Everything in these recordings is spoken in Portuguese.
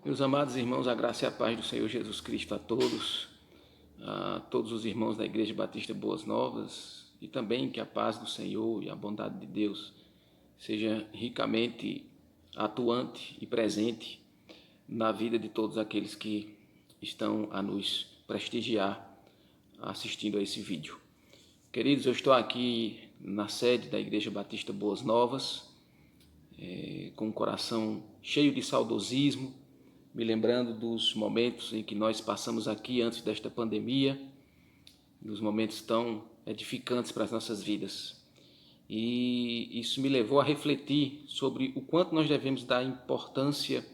Meus amados irmãos, a graça e a paz do Senhor Jesus Cristo a todos os irmãos da Igreja Batista Boas Novas, e também que a paz do Senhor e a bondade de Deus seja ricamente atuante e presente na vida de todos aqueles que estão a nos prestigiar assistindo a esse vídeo. Queridos, eu estou aqui na sede da Igreja Batista Boas Novas, com o coração cheio de saudosismo, me lembrando dos momentos em que nós passamos aqui antes desta pandemia, dos momentos tão edificantes para as nossas vidas. E isso me levou a refletir sobre o quanto nós devemos dar importância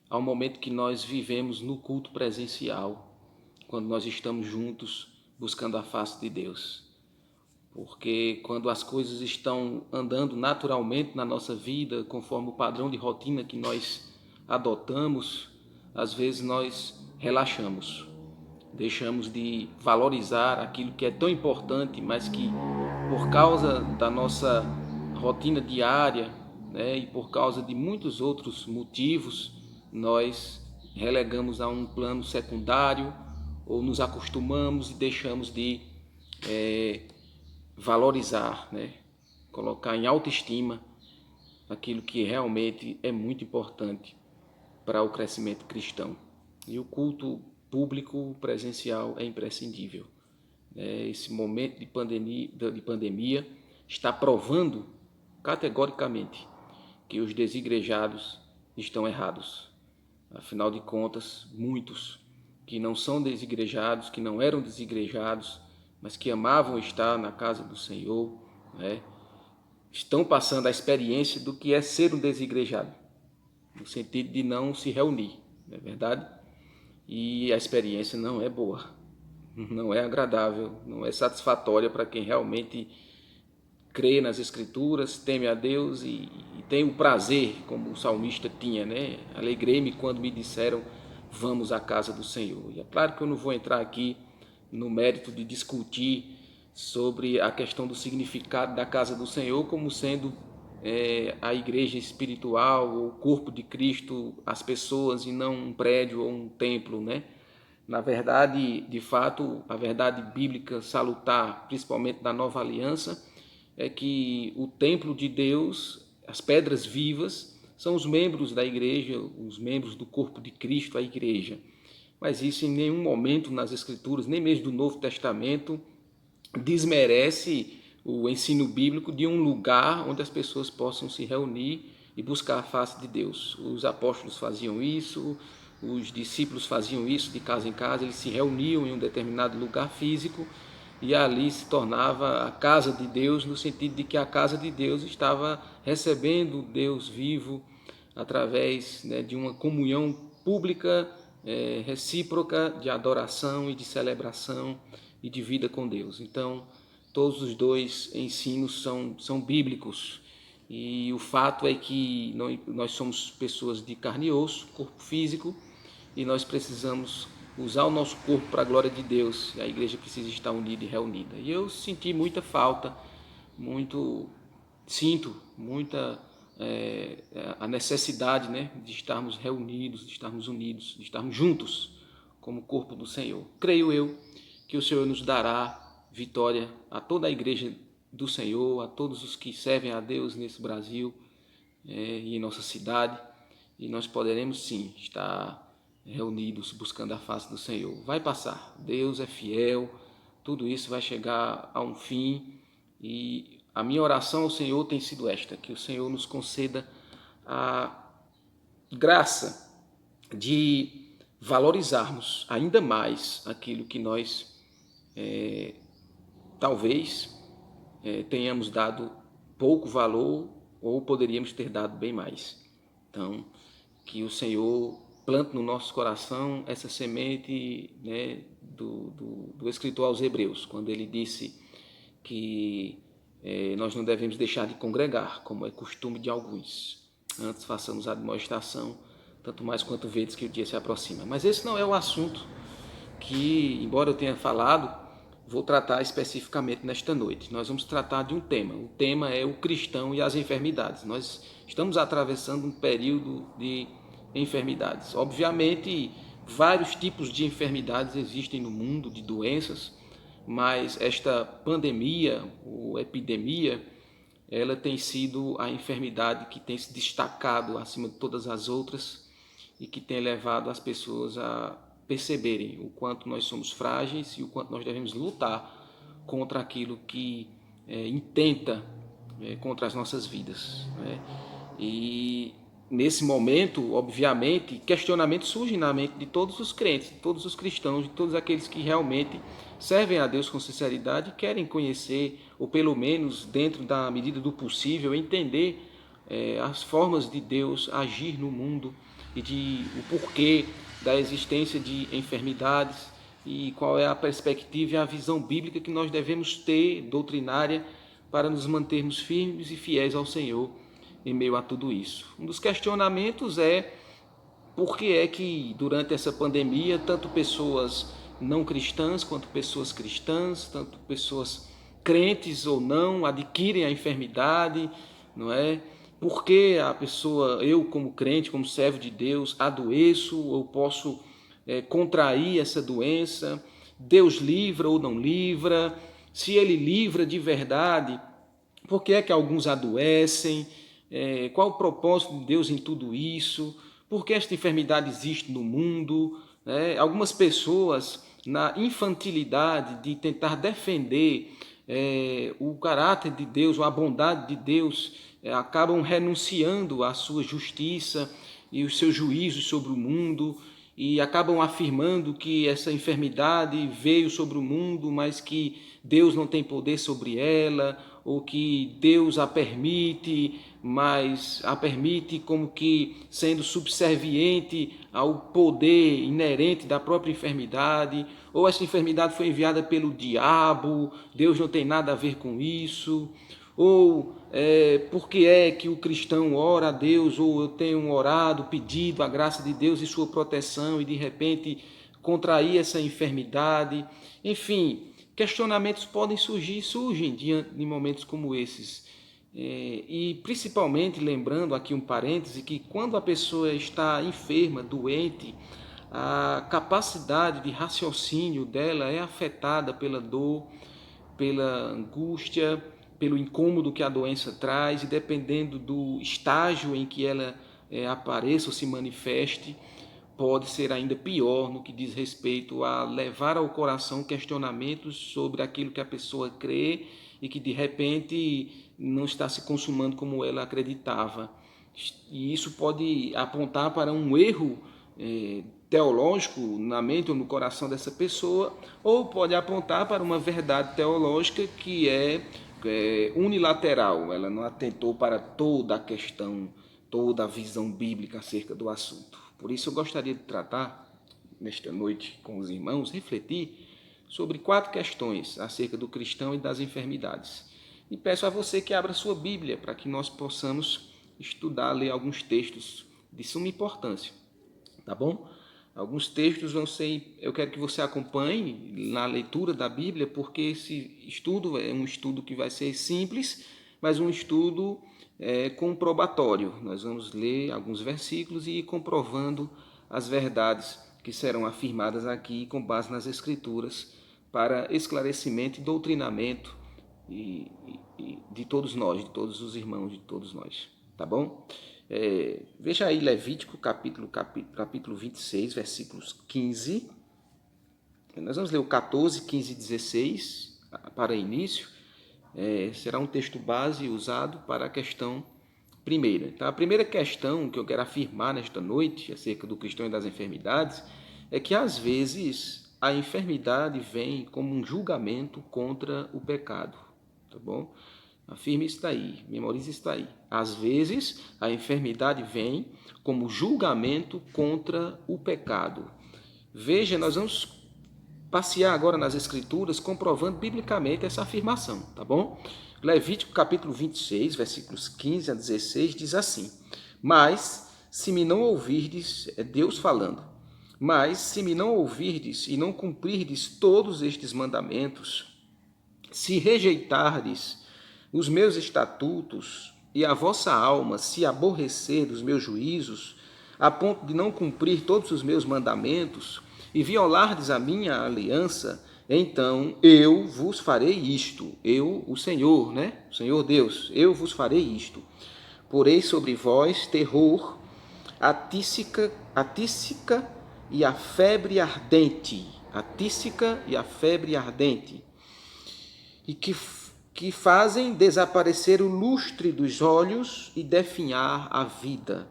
ao momento que nós vivemos no culto presencial, quando nós estamos juntos buscando a face de Deus. Porque quando as coisas estão andando naturalmente na nossa vida, conforme o padrão de rotina que nós adotamos, às vezes nós relaxamos, deixamos de valorizar aquilo que é tão importante, mas que por causa da nossa rotina diária, né, e por causa de muitos outros motivos, nós relegamos a um plano secundário ou nos acostumamos e deixamos de valorizar, né, colocar em autoestima aquilo que realmente é muito importante para o crescimento cristão. E o culto público presencial é imprescindível. Esse momento de pandemia está provando categoricamente que os desigrejados estão errados. Afinal de contas, muitos que não são desigrejados, que não eram desigrejados, mas que amavam estar na casa do Senhor, né, estão passando a experiência do que é ser um desigrejado, no sentido de não se reunir, não é verdade? E a experiência não é boa, não é agradável, não é satisfatória para quem realmente crê nas Escrituras, teme a Deus e tem o prazer, como o salmista tinha, né? Alegrei-me quando me disseram, vamos à casa do Senhor. E é claro que eu não vou entrar aqui no mérito de discutir sobre a questão do significado da casa do Senhor como sendo a igreja espiritual, o corpo de Cristo, as pessoas e não um prédio ou um templo, né? Na verdade, de fato, a verdade bíblica salutar, principalmente da Nova Aliança, é que o templo de Deus, as pedras vivas, são os membros da igreja, os membros do corpo de Cristo, a igreja. Mas isso em nenhum momento nas Escrituras, nem mesmo do Novo Testamento, desmerece o ensino bíblico de um lugar onde as pessoas possam se reunir e buscar a face de Deus. Os apóstolos faziam isso, os discípulos faziam isso de casa em casa, eles se reuniam em um determinado lugar físico e ali se tornava a casa de Deus, no sentido de que a casa de Deus estava recebendo Deus vivo através, né, de uma comunhão pública, recíproca de adoração e de celebração e de vida com Deus. Então, todos os dois ensinos são bíblicos. E o fato é que nós somos pessoas de carne e osso, corpo físico, e nós precisamos usar o nosso corpo para a glória de Deus. A igreja precisa estar unida e reunida. E eu senti muita falta, sinto muita a necessidade, né, de estarmos reunidos, de estarmos unidos, de estarmos juntos como corpo do Senhor. Creio eu que o Senhor nos dará vitória a toda a igreja do Senhor, a todos os que servem a Deus nesse Brasil e em nossa cidade, e nós poderemos sim estar reunidos buscando a face do Senhor. Vai passar, Deus é fiel, tudo isso vai chegar a um fim, e a minha oração ao Senhor tem sido esta, que o Senhor nos conceda a graça de valorizarmos ainda mais aquilo que nós talvez tenhamos dado pouco valor ou poderíamos ter dado bem mais. Então, que o Senhor plante no nosso coração essa semente, né, do escritor aos Hebreus, quando ele disse que nós não devemos deixar de congregar, como é costume de alguns. Antes façamos a admoestação, tanto mais quanto vedes que o dia se aproxima. Mas esse não é o assunto que, embora eu tenha falado, vou tratar especificamente nesta noite. Nós vamos tratar de um tema. O tema é o cristão e as enfermidades. Nós estamos atravessando um período de enfermidades. Obviamente, vários tipos de enfermidades existem no mundo, de doenças, mas esta pandemia ou epidemia, ela tem sido a enfermidade que tem se destacado acima de todas as outras e que tem levado as pessoas a perceberem o quanto nós somos frágeis e o quanto nós devemos lutar contra aquilo que intenta contra as nossas vidas, né? E nesse momento, obviamente, questionamentos surgem na mente de todos os crentes, de todos os cristãos, de todos aqueles que realmente servem a Deus com sinceridade e querem conhecer, ou pelo menos dentro da medida do possível, entender as formas de Deus agir no mundo e o porquê da existência de enfermidades e qual é a perspectiva e a visão bíblica que nós devemos ter, doutrinária, para nos mantermos firmes e fiéis ao Senhor em meio a tudo isso. Um dos questionamentos é por que é que durante essa pandemia tanto pessoas não cristãs quanto pessoas cristãs, tanto pessoas crentes ou não, adquirem a enfermidade, não é? Por que a pessoa, eu como crente, como servo de Deus, adoeço ou posso contrair essa doença? Deus livra ou não livra? Se Ele livra de verdade, por que é que alguns adoecem? Qual o propósito de Deus em tudo isso? Por que esta enfermidade existe no mundo? Algumas pessoas, na infantilidade de tentar defender o caráter de Deus, ou a bondade de Deus, acabam renunciando à sua justiça e os seus juízos sobre o mundo e acabam afirmando que essa enfermidade veio sobre o mundo, mas que Deus não tem poder sobre ela, ou que Deus a permite, mas a permite como que sendo subserviente ao poder inerente da própria enfermidade, ou essa enfermidade foi enviada pelo diabo, Deus não tem nada a ver com isso, ou por que é que o cristão ora a Deus, ou eu tenho orado, pedido a graça de Deus e sua proteção, e de repente contrair essa enfermidade. Enfim, questionamentos podem surgir, surgem diante de momentos como esses. E principalmente lembrando aqui um parêntese, que quando a pessoa está enferma, doente, a capacidade de raciocínio dela é afetada pela dor, pela angústia, pelo incômodo que a doença traz, e dependendo do estágio em que ela apareça ou se manifeste, pode ser ainda pior no que diz respeito a levar ao coração questionamentos sobre aquilo que a pessoa crê e que de repente não está se consumando como ela acreditava. E isso pode apontar para um erro teológico na mente ou no coração dessa pessoa, ou pode apontar para uma verdade teológica que é unilateral, ela não atentou para toda a questão, toda a visão bíblica acerca do assunto. Por isso eu gostaria de tratar, nesta noite com os irmãos, refletir sobre 4 questões acerca do cristão e das enfermidades. E peço a você que abra sua Bíblia para que nós possamos estudar, ler alguns textos de suma importância, tá bom? Alguns textos vão ser, eu quero que você acompanhe na leitura da Bíblia, porque esse estudo é um estudo que vai ser simples, mas um estudo comprobatório. Nós vamos ler alguns versículos e ir comprovando as verdades que serão afirmadas aqui com base nas Escrituras para esclarecimento e doutrinamento de todos nós, de todos os irmãos, de todos nós, tá bom? Veja aí Levítico capítulo 26, versículos 15. Nós vamos ler o 14, 15 e 16 para início. Será um texto base usado para a questão primeira. Então, a primeira questão que eu quero afirmar nesta noite acerca do cristão e das enfermidades é que às vezes a enfermidade vem como um julgamento contra o pecado, tá bom? Afirme isso daí, memorize isso daí. Às vezes, a enfermidade vem como julgamento contra o pecado. Veja, nós vamos passear agora nas Escrituras, comprovando biblicamente essa afirmação, tá bom? Levítico capítulo 26, versículos 15 a 16, diz assim: Mas, se me não ouvirdes, é Deus falando, mas se me não ouvirdes e não cumprirdes todos estes mandamentos, se rejeitardes os meus estatutos e a vossa alma se aborrecer dos meus juízos, a ponto de não cumprir todos os meus mandamentos, e violardes a minha aliança, então eu vos farei isto. Eu, o Senhor, né? O Senhor Deus, eu vos farei isto. Porei sobre vós terror, a tísica e a febre ardente. A tísica e a febre ardente. E que fazem desaparecer o lustre dos olhos e definhar a vida.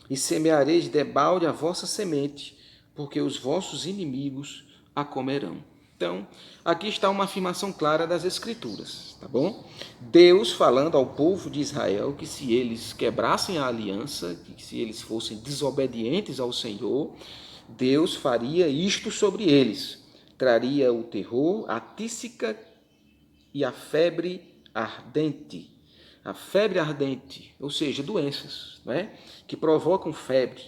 E semeareis debalde a vossa semente, porque os vossos inimigos a comerão. Então, aqui está uma afirmação clara das Escrituras, tá bom? Deus falando ao povo de Israel que se eles quebrassem a aliança, que se eles fossem desobedientes ao Senhor, Deus faria isto sobre eles. Traria o terror, a tísica e a febre ardente. A febre ardente, ou seja, doenças, né? Que provocam febre,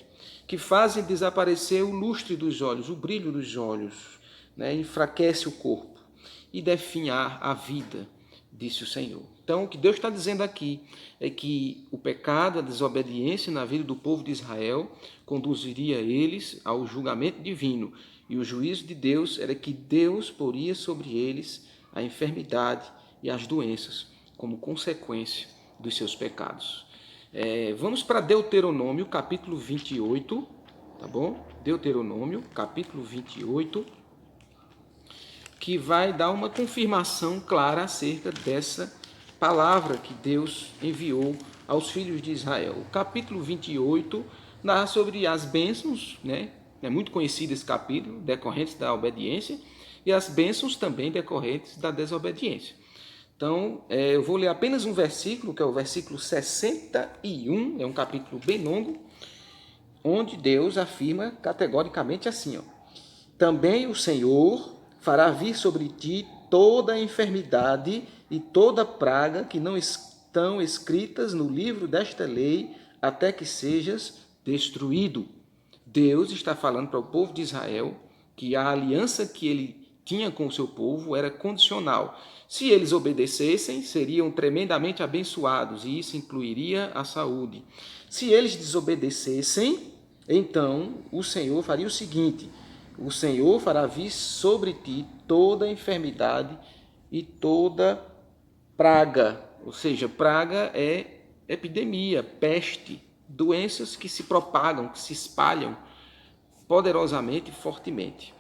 que fazem desaparecer o lustre dos olhos, o brilho dos olhos, né? Enfraquece o corpo e definhar a vida, disse o Senhor. Então, o que Deus está dizendo aqui é que o pecado, a desobediência na vida do povo de Israel conduziria eles ao julgamento divino. E o juízo de Deus era que Deus poria sobre eles a enfermidade e as doenças como consequência dos seus pecados. Vamos para Deuteronômio, capítulo 28, tá bom? Deuteronômio, capítulo 28, que vai dar uma confirmação clara acerca dessa palavra que Deus enviou aos filhos de Israel. O capítulo 28 narra sobre as bênçãos, né? É muito conhecido esse capítulo, decorrentes da obediência, e as bênçãos também decorrentes da desobediência. Então, eu vou ler apenas um versículo, que é o versículo 61, é um capítulo bem longo, onde Deus afirma categoricamente assim, ó: também o Senhor fará vir sobre ti toda a enfermidade e toda praga que não estão escritas no livro desta lei, até que sejas destruído. Deus está falando para o povo de Israel que a aliança que ele tinha com o seu povo era condicional. Se eles obedecessem, seriam tremendamente abençoados, e isso incluiria a saúde. Se eles desobedecessem, então o Senhor faria o seguinte: o Senhor fará vir sobre ti toda enfermidade e toda praga. Ou seja, praga é epidemia, peste, doenças que se propagam, que se espalham poderosamente e fortemente.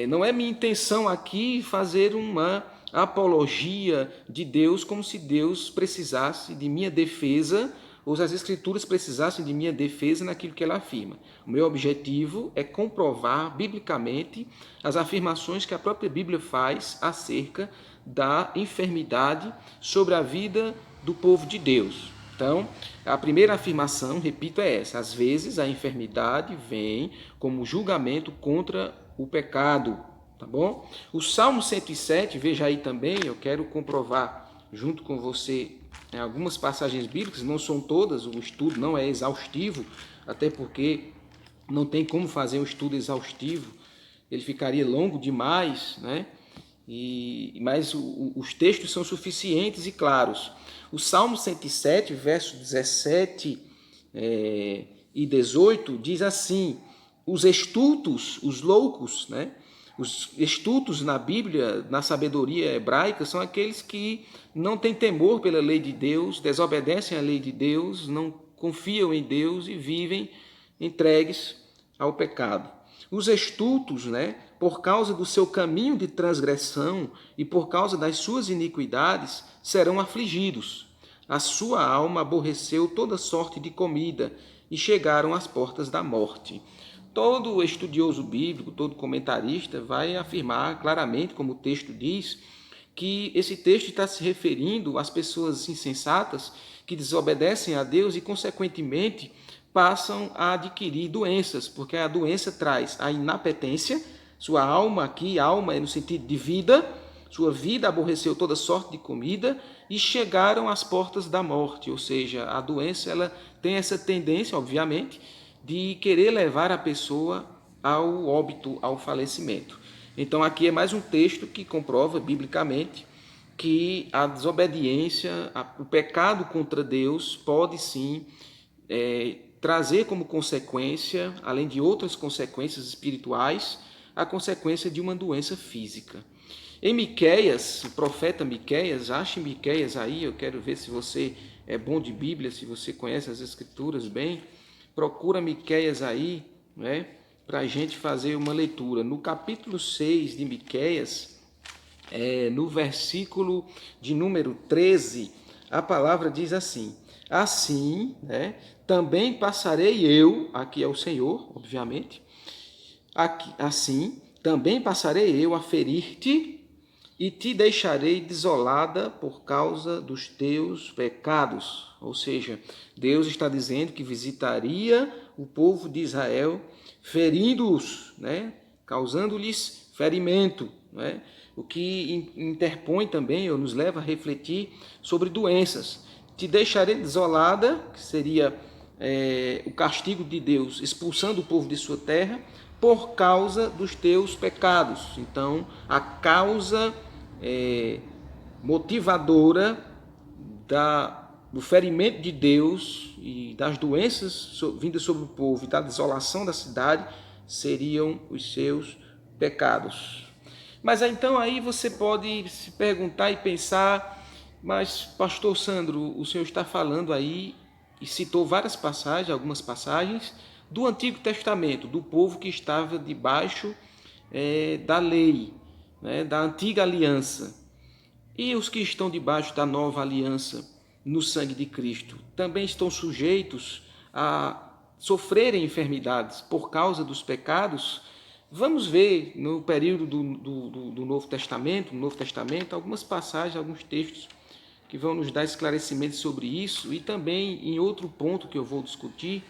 Não é minha intenção aqui fazer uma apologia de Deus como se Deus precisasse de minha defesa ou as Escrituras precisassem de minha defesa naquilo que ela afirma. O meu objetivo é comprovar biblicamente as afirmações que a própria Bíblia faz acerca da enfermidade sobre a vida do povo de Deus. Então, a primeira afirmação, repito, é essa: às vezes a enfermidade vem como julgamento contra o pecado, tá bom? O Salmo 107, veja aí também, eu quero comprovar junto com você algumas passagens bíblicas, não são todas, o estudo não é exaustivo, até porque não tem como fazer um estudo exaustivo, ele ficaria longo demais, né? Mas os textos são suficientes e claros. O Salmo 107, versos 17 e 18, diz assim: os estultos, os loucos, né? Os estultos na Bíblia, na sabedoria hebraica, são aqueles que não têm temor pela lei de Deus, desobedecem à lei de Deus, não confiam em Deus e vivem entregues ao pecado. Os estultos, né, por causa do seu caminho de transgressão e por causa das suas iniquidades, serão afligidos. A sua alma aborreceu toda sorte de comida e chegaram às portas da morte. Todo estudioso bíblico, todo comentarista vai afirmar claramente, como o texto diz, que esse texto está se referindo às pessoas insensatas que desobedecem a Deus e, consequentemente, passam a adquirir doenças, porque a doença traz a inapetência, sua alma aqui, alma é no sentido de vida, sua vida aborreceu toda sorte de comida e chegaram às portas da morte, ou seja, a doença ela tem essa tendência, obviamente, de querer levar a pessoa ao óbito, ao falecimento. Então aqui é mais um texto que comprova biblicamente que a desobediência, o pecado contra Deus pode sim trazer como consequência, além de outras consequências espirituais, a consequência de uma doença física. Em Miqueias, o profeta Miqueias, ache Miqueias aí, eu quero ver se você é bom de Bíblia, se você conhece as Escrituras bem, procura Miqueias aí, né, para a gente fazer uma leitura. No capítulo 6 de Miqueias, no versículo de número 13, a palavra diz assim: assim, né, também passarei eu, aqui é o Senhor, obviamente, assim, também passarei eu a ferir-te e te deixarei desolada por causa dos teus pecados. Ou seja, Deus está dizendo que visitaria o povo de Israel, ferindo-os, né? Causando-lhes ferimento, né? O que interpõe também, ou nos leva a refletir sobre doenças. Te deixarei desolada, que seria o castigo de Deus, expulsando o povo de sua terra, por causa dos teus pecados. Então, a causa motivadora do ferimento de Deus e das doenças vindas sobre o povo e da desolação da cidade seriam os seus pecados. Mas então aí você pode se perguntar e pensar, mas pastor Sandro, o senhor está falando aí e citou várias passagens, algumas passagens do Antigo Testamento, do povo que estava debaixo da lei, né, da antiga aliança. E os que estão debaixo da nova aliança no sangue de Cristo também estão sujeitos a sofrerem enfermidades por causa dos pecados. Vamos ver no período do Novo Testamento, algumas passagens, alguns textos que vão nos dar esclarecimentos sobre isso, e também em outro ponto que eu vou discutir,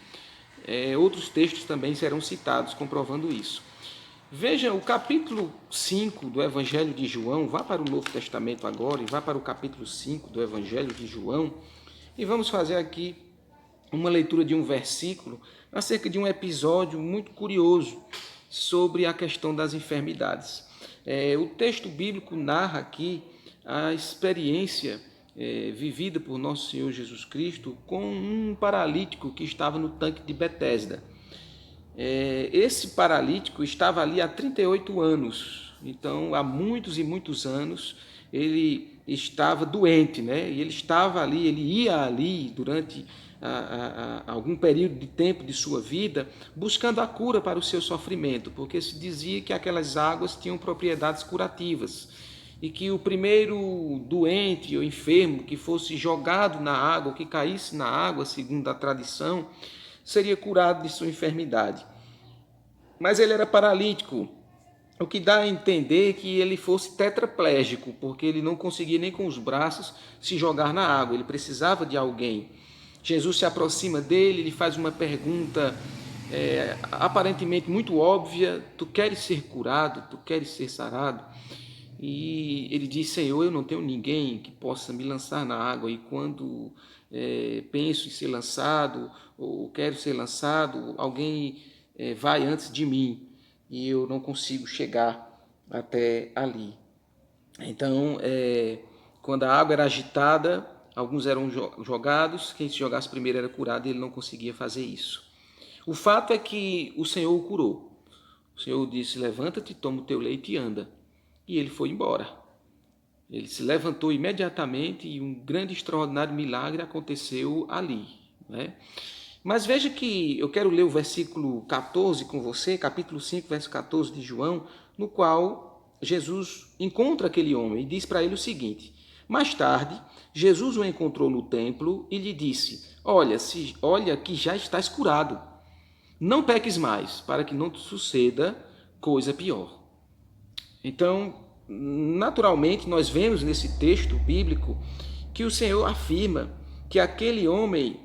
outros textos também serão citados comprovando isso. Veja o capítulo 5 do Evangelho de João, vá para o Novo Testamento agora e vá para o capítulo 5 do Evangelho de João, e vamos fazer aqui uma leitura de um versículo acerca de um episódio muito curioso sobre a questão das enfermidades. O texto bíblico narra aqui a experiência vivida por nosso Senhor Jesus Cristo com um paralítico que estava no tanque de Betesda. Esse paralítico estava ali há 38 anos, então há muitos e muitos anos ele estava doente, né? E ele estava ali, ele ia ali durante algum período de tempo de sua vida buscando a cura para o seu sofrimento, porque se dizia que aquelas águas tinham propriedades curativas e que o primeiro doente ou enfermo que fosse jogado na água, ou que caísse na água, segundo a tradição, seria curado de sua enfermidade. Mas ele era paralítico, o que dá a entender que ele fosse tetraplégico, porque ele não conseguia nem com os braços se jogar na água, ele precisava de alguém. Jesus se aproxima dele, lhe faz uma pergunta aparentemente muito óbvia: tu queres ser curado, tu queres ser sarado? E ele diz: Senhor, eu não tenho ninguém que possa me lançar na água, e quando penso em ser lançado, ou quero ser lançado, alguém vai antes de mim, e eu não consigo chegar até ali. Então, quando a água era agitada, alguns eram jogados, quem se jogasse primeiro era curado, e ele não conseguia fazer isso. O fato é que o Senhor o curou. O Senhor disse: levanta-te, toma o teu leito e anda. E ele foi embora. Ele se levantou imediatamente e um grande, extraordinário milagre aconteceu ali, né? Mas veja que eu quero ler o versículo 14 com você, capítulo 5, verso 14 de João, no qual Jesus encontra aquele homem e diz para ele o seguinte: mais tarde, Jesus o encontrou no templo e lhe disse: olha que já estás curado. Não peques mais, para que não te suceda coisa pior. Então, naturalmente, nós vemos nesse texto bíblico que o Senhor afirma que aquele homem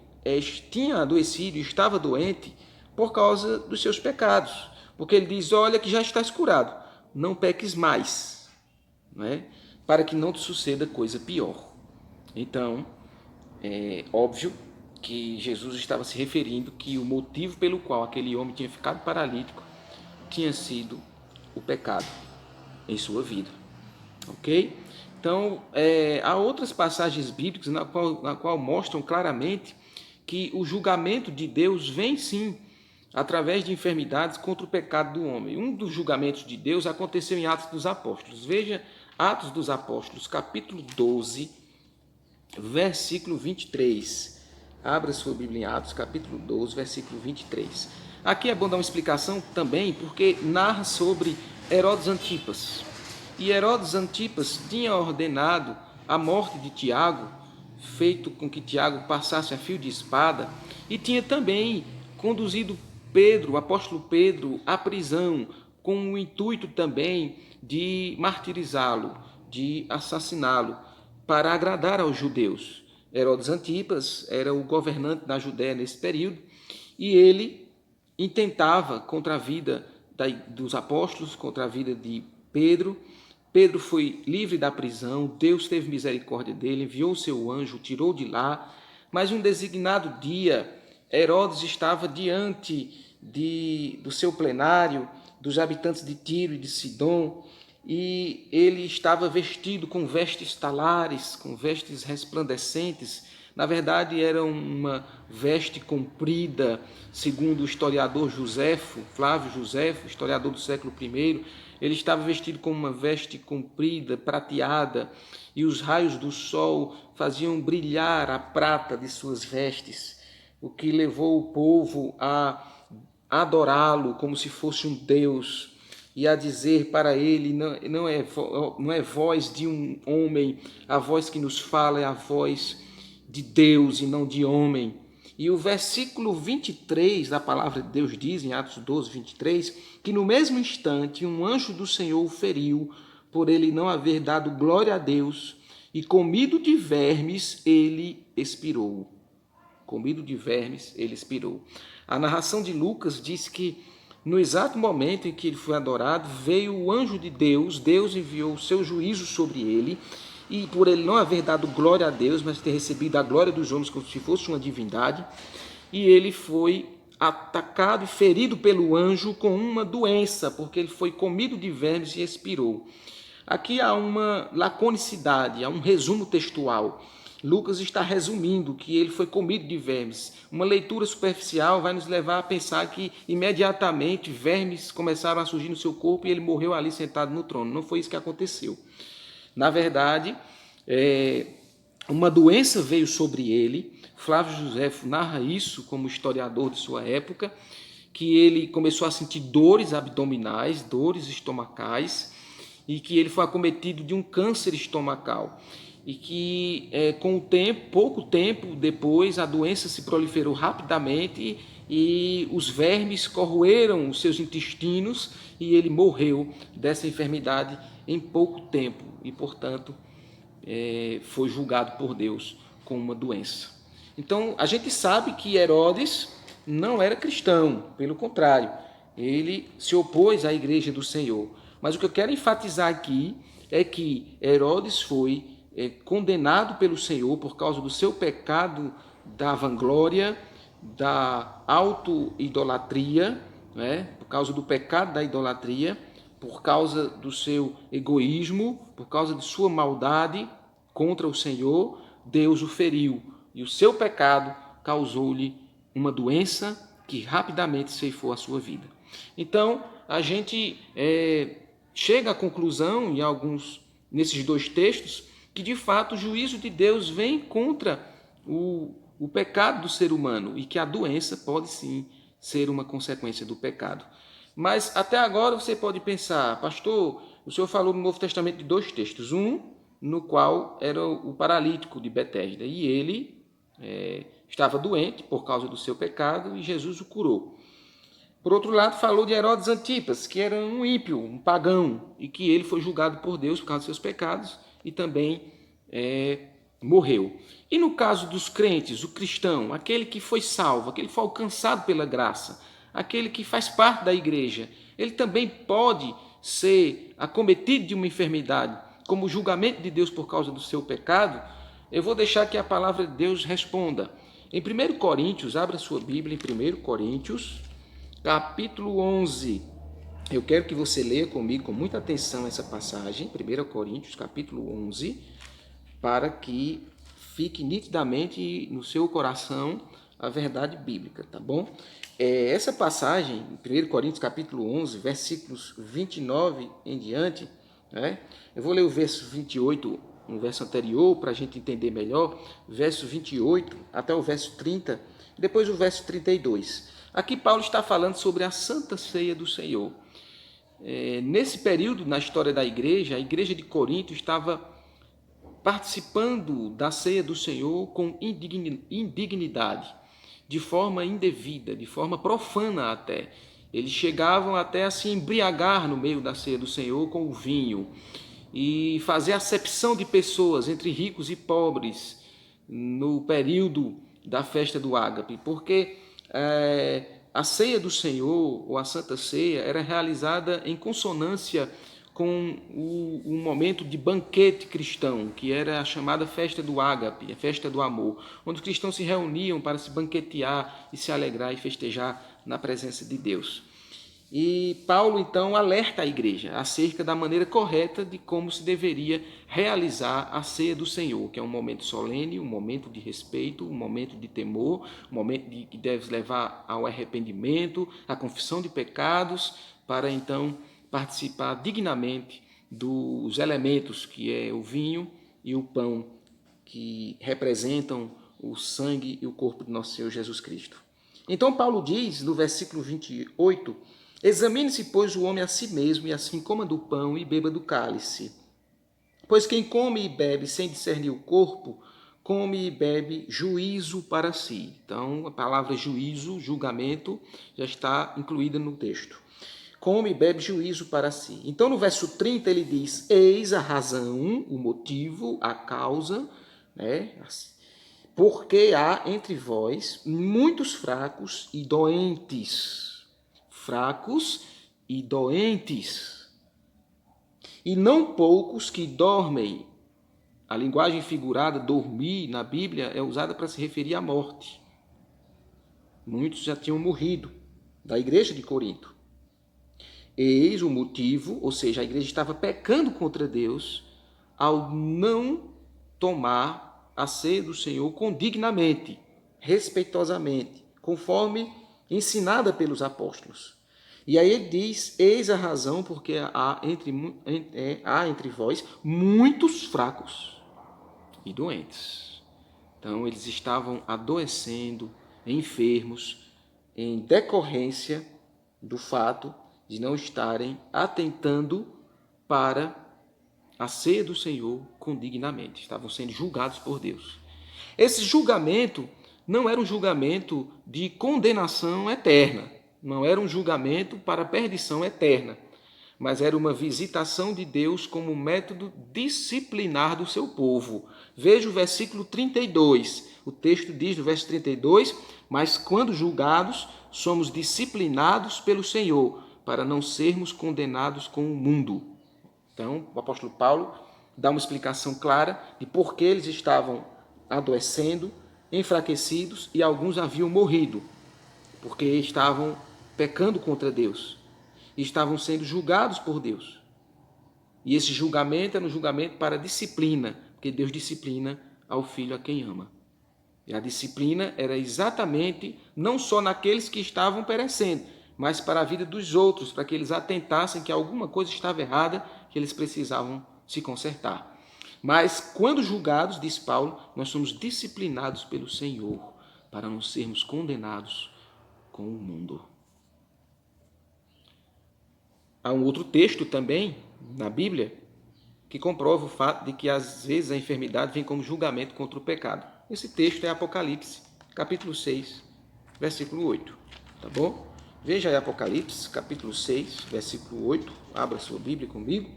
tinha adoecido, estava doente por causa dos seus pecados. Porque ele diz: olha que já estás curado, não peques mais, né? Para que não te suceda coisa pior. Então, é óbvio que Jesus estava se referindo que o motivo pelo qual aquele homem tinha ficado paralítico tinha sido o pecado em sua vida, ok? Então, há outras passagens bíblicas na qual mostram claramente que o julgamento de Deus vem sim através de enfermidades contra o pecado do homem. Um dos julgamentos de Deus aconteceu em Atos dos Apóstolos. Veja Atos dos Apóstolos, capítulo 12, versículo 23. Abra sua Bíblia em Atos, capítulo 12, versículo 23. Aqui é bom dar uma explicação também, porque narra sobre Herodes Antipas. E Herodes Antipas tinha ordenado a morte de Tiago, feito com que Tiago passasse a fio de espada, e tinha também conduzido Pedro, o apóstolo Pedro, à prisão, com o intuito também de martirizá-lo, de assassiná-lo, para agradar aos judeus. Herodes Antipas era o governante da Judéia nesse período, e ele intentava contra a vida dos apóstolos, contra a vida de Pedro. Pedro foi livre da prisão, Deus teve misericórdia dele, enviou o seu anjo, tirou de lá, mas um designado dia, Herodes estava diante do seu plenário, dos habitantes de Tiro e de Sidom, e ele estava vestido com vestes talares, com vestes resplandecentes. Na verdade, era uma veste comprida, segundo o historiador Joséfo, Flávio Joséfo, historiador do século I. Ele estava vestido com uma veste comprida, prateada, e os raios do sol faziam brilhar a prata de suas vestes, o que levou o povo a adorá-lo como se fosse um Deus, e a dizer para ele, não é voz de um homem, a voz que nos fala é a voz de Deus e não de homem. E o versículo 23 da palavra de Deus diz, em Atos 12, 23, que no mesmo instante um anjo do Senhor o feriu, por ele não haver dado glória a Deus, e comido de vermes ele expirou. Comido de vermes ele expirou. A narração de Lucas diz que no exato momento em que ele foi adorado, veio o anjo de Deus, Deus enviou o seu juízo sobre ele, e por ele não haver dado glória a Deus, mas ter recebido a glória dos homens como se fosse uma divindade, e ele foi atacado e ferido pelo anjo com uma doença, porque ele foi comido de vermes e expirou. Aqui há uma laconicidade, há um resumo textual. Lucas está resumindo que ele foi comido de vermes. Uma leitura superficial vai nos levar a pensar que imediatamente vermes começaram a surgir no seu corpo e ele morreu ali sentado no trono. Não foi isso que aconteceu. Na verdade, uma doença veio sobre ele. Flávio Joséfo narra isso como historiador de sua época, que ele começou a sentir dores abdominais, dores estomacais, e que ele foi acometido de um câncer estomacal. E que com o tempo, pouco tempo depois, a doença se proliferou rapidamente e os vermes corroeram os seus intestinos e ele morreu dessa enfermidade em pouco tempo e, portanto, foi julgado por Deus com uma doença. Então, a gente sabe que Herodes não era cristão, pelo contrário, ele se opôs à igreja do Senhor. Mas o que eu quero enfatizar aqui é que Herodes foi condenado pelo Senhor por causa do seu pecado da vanglória, da auto-idolatria, né? Por causa do pecado da idolatria, por causa do seu egoísmo, por causa de sua maldade contra o Senhor, Deus o feriu. E o seu pecado causou-lhe uma doença que rapidamente ceifou a sua vida. Então, a gente chega à conclusão, nesses dois textos, que de fato o juízo de Deus vem contra o pecado do ser humano e que a doença pode sim ser uma consequência do pecado. Mas até agora você pode pensar, pastor, o senhor falou no Novo Testamento de dois textos, um no qual era o paralítico de Betesda e ele estava doente por causa do seu pecado e Jesus o curou. Por outro lado, falou de Herodes Antipas, que era um ímpio, um pagão, e que ele foi julgado por Deus por causa dos seus pecados e também morreu. E no caso dos crentes, o cristão, aquele que foi salvo, aquele que foi alcançado pela graça, aquele que faz parte da igreja, ele também pode ser acometido de uma enfermidade, como julgamento de Deus por causa do seu pecado. Eu vou deixar que a palavra de Deus responda. Em 1 Coríntios, abra sua Bíblia em 1 Coríntios, capítulo 11. Eu quero que você leia comigo com muita atenção essa passagem, 1 Coríntios, capítulo 11, para que fique nitidamente no seu coração a verdade bíblica, tá bom? Essa passagem, 1 Coríntios capítulo 11, versículos 29 em diante, né? Eu vou ler o verso 28, no verso anterior, para a gente entender melhor, verso 28 até o verso 30, depois o verso 32. Aqui Paulo está falando sobre a Santa Ceia do Senhor. Nesse período, na história da igreja, a igreja de Corinto estava participando da ceia do Senhor com indignidade, de forma indevida, de forma profana até. Eles chegavam até a se embriagar no meio da ceia do Senhor com o vinho e fazer acepção de pessoas entre ricos e pobres no período da festa do Ágape, porque a ceia do Senhor, ou a Santa Ceia, era realizada em consonância com o momento de banquete cristão, que era a chamada festa do Ágape, a festa do amor, onde os cristãos se reuniam para se banquetear e se alegrar e festejar na presença de Deus. E Paulo, então, alerta a igreja acerca da maneira correta de como se deveria realizar a ceia do Senhor, que é um momento solene, um momento de respeito, um momento de temor, um momento que deve levar ao arrependimento, à confissão de pecados, para então participar dignamente dos elementos que é o vinho e o pão, que representam o sangue e o corpo de nosso Senhor Jesus Cristo. Então Paulo diz, no versículo 28, examine-se, pois, o homem a si mesmo, e assim coma do pão e beba do cálice. Pois quem come e bebe sem discernir o corpo, come e bebe juízo para si. Então, a palavra juízo, julgamento, já está incluída no texto. Come e bebe juízo para si. Então, no verso 30, ele diz, eis a razão, o motivo, a causa, né? Porque há entre vós muitos fracos e doentes. Fracos e doentes. E não poucos que dormem. A linguagem figurada, dormir, na Bíblia, é usada para se referir à morte. Muitos já tinham morrido, da igreja de Corinto. Eis o motivo, ou seja, a igreja estava pecando contra Deus ao não tomar a ceia do Senhor condignamente, respeitosamente, conforme ensinada pelos apóstolos. E aí ele diz, eis a razão, porque há entre vós muitos fracos e doentes. Então eles estavam adoecendo, enfermos, em decorrência do fato de não estarem atentando para a ceia do Senhor condignamente. Estavam sendo julgados por Deus. Esse julgamento não era um julgamento de condenação eterna, não era um julgamento para perdição eterna, mas era uma visitação de Deus como método disciplinar do seu povo. Veja o versículo 32. O texto diz no verso 32, mas quando julgados, somos disciplinados pelo Senhor, para não sermos condenados com o mundo. Então, o apóstolo Paulo dá uma explicação clara de por que eles estavam adoecendo, enfraquecidos, e alguns haviam morrido, porque estavam pecando contra Deus, e estavam sendo julgados por Deus. E esse julgamento era um julgamento para disciplina, porque Deus disciplina ao filho a quem ama. E a disciplina era exatamente, não só naqueles que estavam perecendo, mas para a vida dos outros, para que eles atentassem que alguma coisa estava errada, que eles precisavam se consertar. Mas quando julgados, diz Paulo, nós somos disciplinados pelo Senhor, para não sermos condenados com o mundo. Há um outro texto também, na Bíblia, que comprova o fato de que às vezes a enfermidade vem como julgamento contra o pecado. Esse texto é Apocalipse, capítulo 6, versículo 8. Tá bom? Veja aí Apocalipse, capítulo 6, versículo 8. Abra sua Bíblia comigo.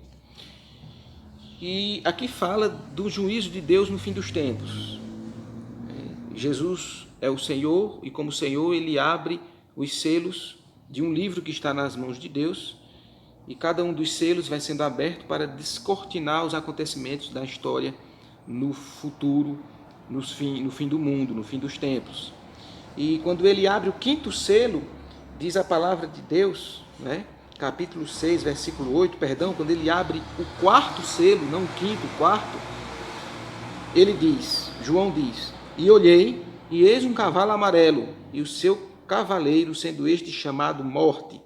E aqui fala do juízo de Deus no fim dos tempos. Jesus é o Senhor e como Senhor ele abre os selos de um livro que está nas mãos de Deus e cada um dos selos vai sendo aberto para descortinar os acontecimentos da história no futuro, no fim do mundo, no fim dos tempos. E quando ele abre o quinto selo, diz a palavra de Deus, né? Capítulo 6, versículo 8, quando ele abre o quarto selo, não o quinto, o quarto, ele diz, João diz, e olhei, E eis um cavalo amarelo, e o seu cavaleiro, sendo este chamado Morte,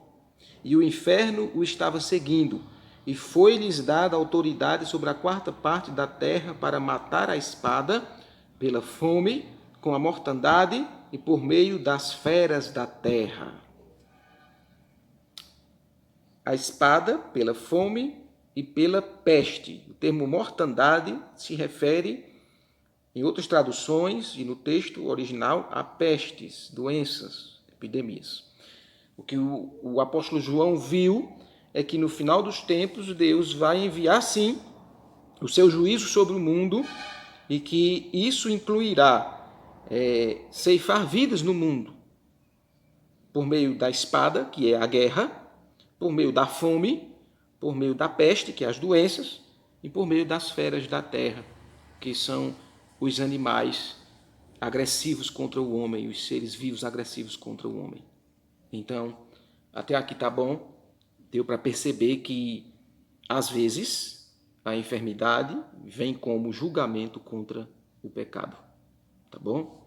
e o inferno o estava seguindo, e foi-lhes dada autoridade sobre a quarta parte da terra para matar a espada, pela fome, com a mortandade e por meio das feras da terra. A espada pela fome e pela peste. O termo mortandade se refere, em outras traduções e no texto original, a pestes, doenças, epidemias. O que o apóstolo João viu é que no final dos tempos Deus vai enviar sim o seu juízo sobre o mundo e que isso incluirá ceifar vidas no mundo por meio da espada, que é a guerra, por meio da fome, por meio da peste, que é as doenças, e por meio das feras da terra, que são os animais agressivos contra o homem, os seres vivos agressivos contra o homem. Então, até aqui tá bom. Deu para perceber que, às vezes, a enfermidade vem como julgamento contra o pecado. Tá bom?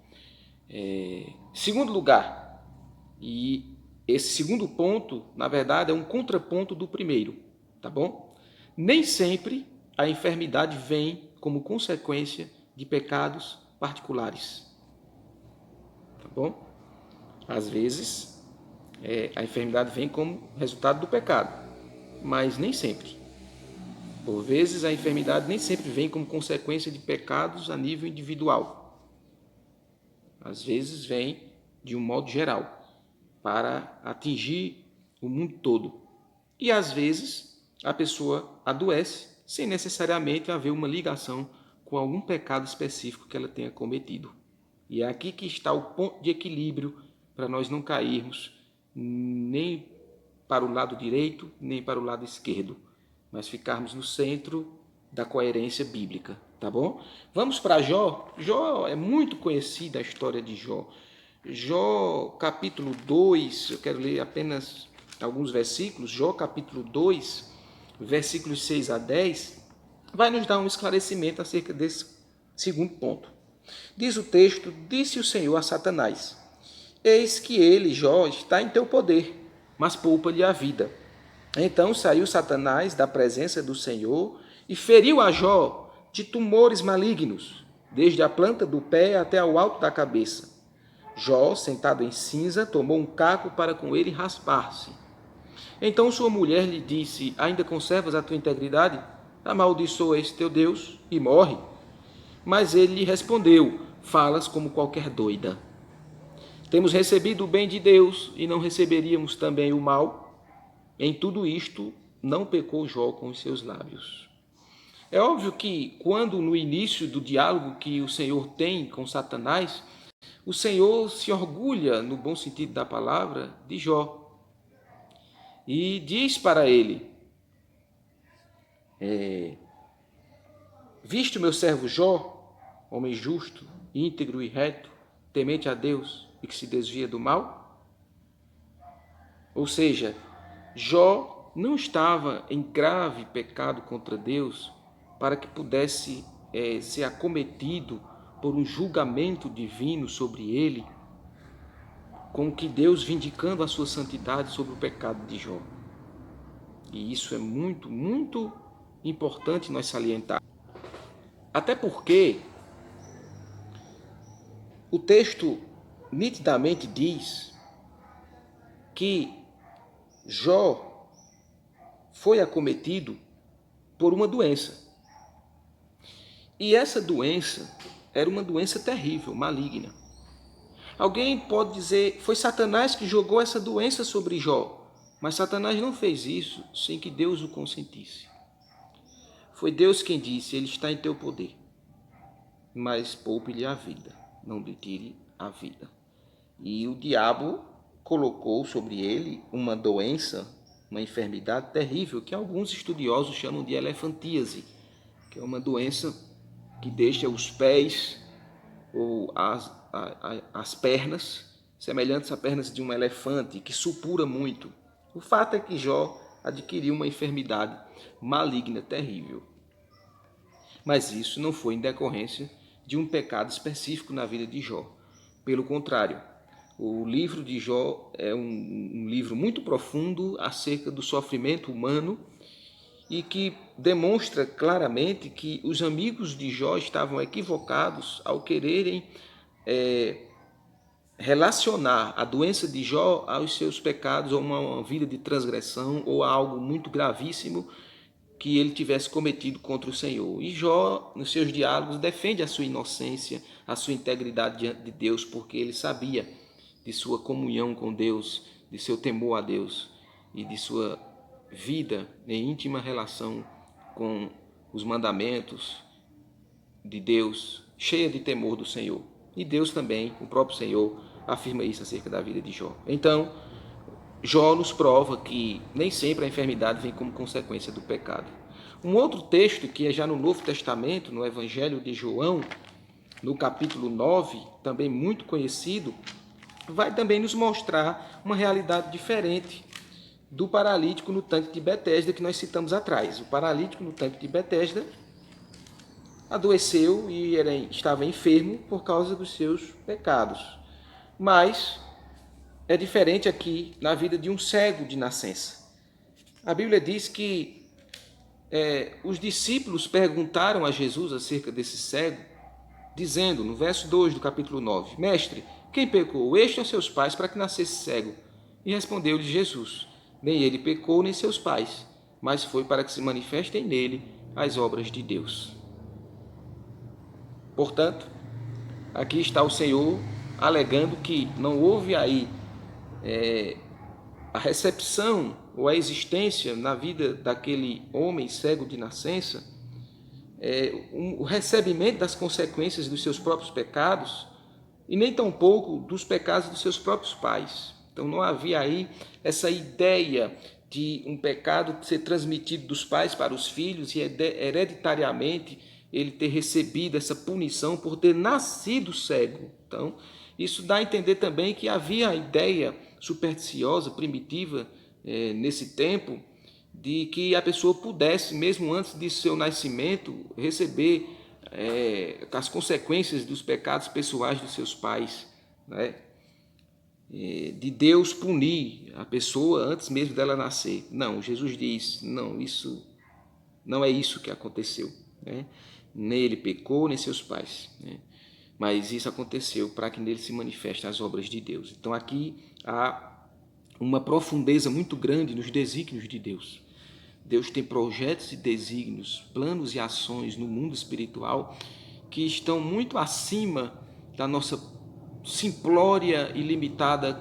Segundo lugar, e esse segundo ponto, na verdade, é um contraponto do primeiro. Tá bom? Nem sempre a enfermidade vem como consequência de pecados particulares. Tá bom? Às vezes, a enfermidade vem como resultado do pecado, mas nem sempre. Por vezes, a enfermidade nem sempre vem como consequência de pecados a nível individual. Às vezes, vem de um modo geral, para atingir o mundo todo. E, às vezes, a pessoa adoece sem necessariamente haver uma ligação com algum pecado específico que ela tenha cometido. E é aqui que está o ponto de equilíbrio para nós não cairmos nem para o lado direito, nem para o lado esquerdo, mas ficarmos no centro da coerência bíblica, tá bom? Vamos para Jó. Jó é muito conhecida a história de Jó. Jó capítulo 2, eu quero ler apenas alguns versículos. Jó capítulo 2, versículos 6 a 10, vai nos dar um esclarecimento acerca desse segundo ponto. Diz o texto: disse o Senhor a Satanás: eis que ele, Jó, está em teu poder, mas poupa-lhe a vida. Então saiu Satanás da presença do Senhor e feriu a Jó de tumores malignos, desde a planta do pé até ao alto da cabeça. Jó, sentado em cinza, tomou um caco para com ele raspar-se. Então sua mulher lhe disse: ainda conservas a tua integridade? Amaldiçoa esse teu Deus e morre. Mas ele lhe respondeu: falas como qualquer doida. Temos recebido o bem de Deus e não receberíamos também o mal? Em tudo isto, não pecou Jó com os seus lábios. É óbvio que, quando no início do diálogo que o Senhor tem com Satanás, o Senhor se orgulha, no bom sentido da palavra, de Jó. E diz para ele: viste o meu servo Jó, homem justo, íntegro e reto, temente a Deus e que se desvia do mal? Ou seja, Jó não estava em grave pecado contra Deus para que pudesse ser acometido por um julgamento divino sobre ele, com que Deus vindicando a sua santidade sobre o pecado de Jó. E isso é muito, muito importante nós salientar. Até porque o texto nitidamente diz que Jó foi acometido por uma doença. E essa doença era uma doença terrível, maligna. Alguém pode dizer: foi Satanás que jogou essa doença sobre Jó. Mas Satanás não fez isso sem que Deus o consentisse. Foi Deus quem disse: ele está em teu poder, mas poupe-lhe a vida, não lhe tire a vida. E o diabo colocou sobre ele uma doença, uma enfermidade terrível, que alguns estudiosos chamam de elefantíase, que é uma doença que deixa os pés ou as pernas semelhantes a pernas de um elefante, que supura muito. O fato é que Jó adquiriu uma enfermidade maligna terrível. Mas isso não foi em decorrência de um pecado específico na vida de Jó. Pelo contrário, o livro de Jó é um livro muito profundo acerca do sofrimento humano e que demonstra claramente que os amigos de Jó estavam equivocados ao quererem relacionar a doença de Jó aos seus pecados, ou uma vida de transgressão, ou a algo muito gravíssimo que ele tivesse cometido contra o Senhor. E Jó, nos seus diálogos, defende a sua inocência, a sua integridade diante de Deus, porque ele sabia de sua comunhão com Deus, de seu temor a Deus e de sua vida em íntima relação com os mandamentos de Deus, cheia de temor do Senhor. E Deus também, o próprio Senhor, afirma isso acerca da vida de Jó. Então, Jó nos prova que nem sempre a enfermidade vem como consequência do pecado. Um outro texto, que é já no Novo Testamento, no Evangelho de João, no capítulo 9, também muito conhecido, vai também nos mostrar uma realidade diferente do paralítico no tanque de Betesda que nós citamos atrás. O paralítico no tanque de Betesda adoeceu e estava enfermo por causa dos seus pecados. Mas é diferente aqui na vida de um cego de nascença. A Bíblia diz que os discípulos perguntaram a Jesus acerca desse cego, dizendo, no verso 2 do capítulo 9, Mestre, quem pecou, este ou seus pais, para que nascesse cego? E respondeu-lhe Jesus, nem ele pecou, nem seus pais, mas foi para que se manifestem nele as obras de Deus. Portanto, aqui está o Senhor alegando que não houve aí a recepção ou a existência na vida daquele homem cego de nascença, o recebimento das consequências dos seus próprios pecados e nem tampouco dos pecados dos seus próprios pais. Então não havia aí essa ideia de um pecado ser transmitido dos pais para os filhos e hereditariamente ele ter recebido essa punição por ter nascido cego. Então, isso dá a entender também que havia a ideia supersticiosa, primitiva, nesse tempo, de que a pessoa pudesse, mesmo antes de seu nascimento, receber as consequências dos pecados pessoais dos seus pais, né? De Deus punir a pessoa antes mesmo dela nascer. Não, Jesus diz, não, isso não é isso que aconteceu, né? Nem ele pecou, nem seus pais, né? Mas isso aconteceu para que nele se manifestem as obras de Deus. Então aqui há uma profundeza muito grande nos desígnios de Deus. Deus tem projetos e desígnios, planos e ações no mundo espiritual que estão muito acima da nossa simplória e limitada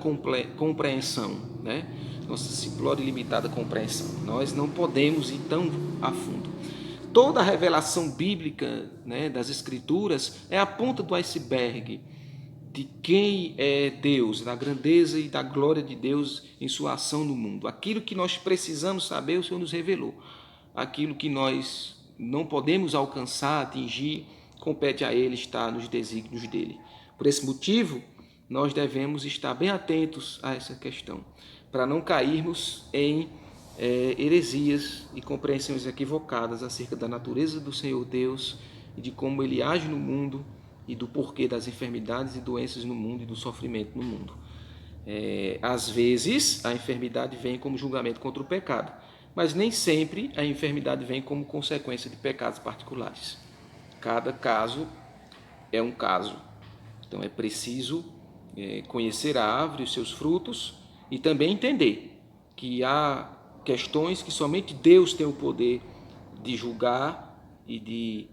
compreensão, né? Nossa simplória e limitada compreensão. Nós não podemos ir tão a fundo. Toda a revelação bíblica, né, das Escrituras é a ponta do iceberg de quem é Deus, da grandeza e da glória de Deus em sua ação no mundo. Aquilo que nós precisamos saber, o Senhor nos revelou. Aquilo que nós não podemos alcançar, atingir, compete a Ele, está nos desígnios dEle. Por esse motivo, nós devemos estar bem atentos a essa questão, para não cairmos em heresias e compreensões equivocadas acerca da natureza do Senhor Deus e de como Ele age no mundo e do porquê das enfermidades e doenças no mundo e do sofrimento no mundo. Às vezes, a enfermidade vem como julgamento contra o pecado, mas nem sempre a enfermidade vem como consequência de pecados particulares. Cada caso é um caso. Então é preciso conhecer a árvore e os seus frutos e também entender que há questões que somente Deus tem o poder de julgar e de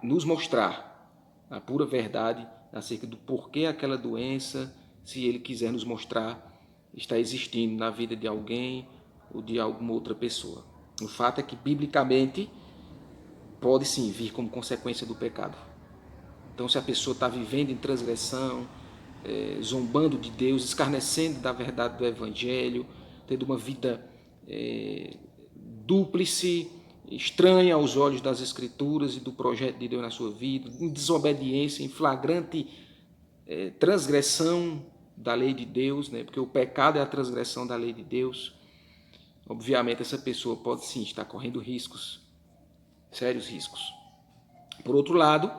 nos mostrar a pura verdade acerca do porquê aquela doença, se Ele quiser nos mostrar, está existindo na vida de alguém ou de alguma outra pessoa. O fato é que, biblicamente, pode sim vir como consequência do pecado. Então, se a pessoa está vivendo em transgressão, zombando de Deus, escarnecendo da verdade do Evangelho, tendo uma vida dúplice, estranha aos olhos das Escrituras e do projeto de Deus na sua vida, em desobediência, em flagrante transgressão da lei de Deus, né? Porque o pecado é a transgressão da lei de Deus. Obviamente, essa pessoa pode sim estar correndo riscos, sérios riscos. Por outro lado,